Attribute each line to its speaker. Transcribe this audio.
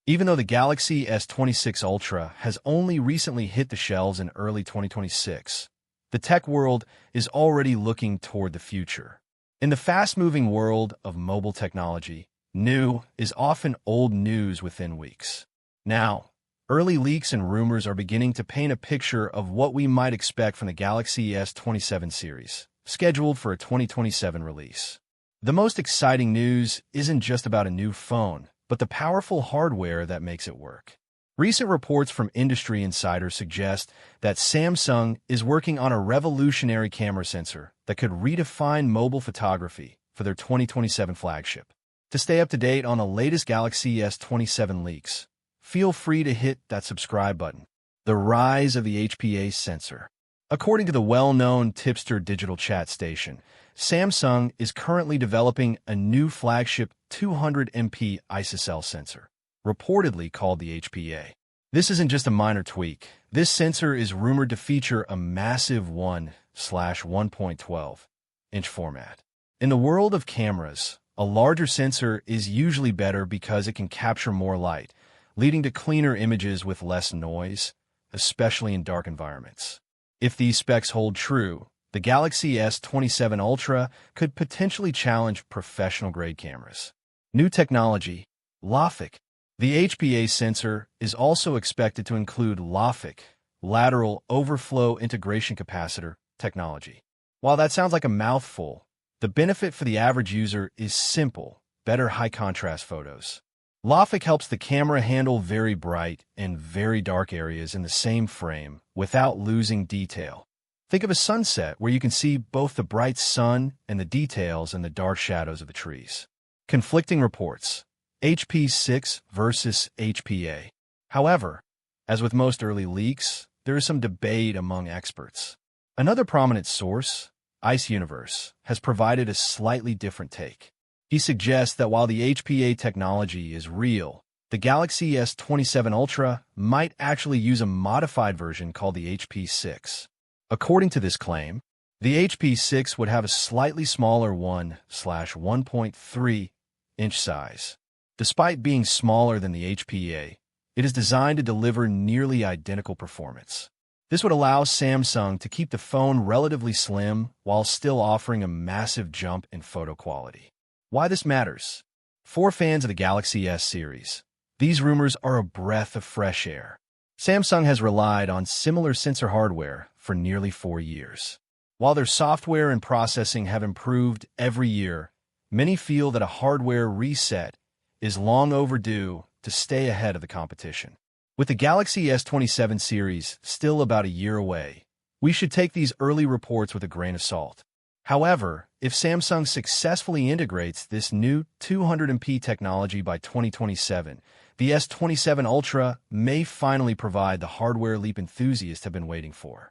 Speaker 1: Even though the Galaxy S26 Ultra has only recently hit the shelves in early 2026, the tech world is already looking toward the future. In the fast-moving world of mobile technology, new is often old news within weeks. Now, early leaks and rumors are beginning to paint a picture of what we might expect from the Galaxy S27 series, scheduled for a 2027 release. The most exciting news isn't just about a new phone, but the powerful hardware that makes it work. Recent reports from industry insiders suggest that Samsung is working on a revolutionary camera sensor that could redefine mobile photography for their 2027 flagship. To stay up to date on the latest Galaxy S27 leaks, feel free to hit that subscribe button. The rise of the HPA sensor. According to the well-known tipster digital chat station, Samsung is currently developing a new flagship 200MP ISOCELL sensor, reportedly called the HPA. This isn't just a minor tweak. This sensor is rumored to feature a massive 1/1.12-inch format. In the world of cameras, a larger sensor is usually better because it can capture more light, leading to cleaner images with less noise, especially in dark environments. If these specs hold true, the Galaxy S27 Ultra could potentially challenge professional-grade cameras. New technology, LOFIC. The HPA sensor is also expected to include LOFIC, lateral overflow integration capacitor, technology. While that sounds like a mouthful, the benefit for the average user is simple: better high-contrast photos. LOFIC helps the camera handle very bright and very dark areas in the same frame without losing detail. Think of a sunset where you can see both the bright sun and the details in the dark shadows of the trees. Conflicting reports: HP6 versus HPA. However, as with most early leaks, there is some debate among experts. Another prominent source, Ice Universe, has provided a slightly different take. He suggests that while the HPA technology is real, the Galaxy S27 Ultra might actually use a modified version called the HP6. According to this claim, the HP6 would have a slightly smaller 1/1.3-inch size. Despite being smaller than the HPA, it is designed to deliver nearly identical performance. This would allow Samsung to keep the phone relatively slim while still offering a massive jump in photo quality. Why this matters? For fans of the Galaxy S series, these rumors are a breath of fresh air. Samsung has relied on similar sensor hardware for nearly 4 years. While their software and processing have improved every year, many feel that a hardware reset is long overdue to stay ahead of the competition. With the Galaxy S27 series still about a year away, we should take these early reports with a grain of salt. However, if Samsung successfully integrates this new 200MP technology by 2027, the S27 Ultra may finally provide the hardware leap enthusiasts have been waiting for.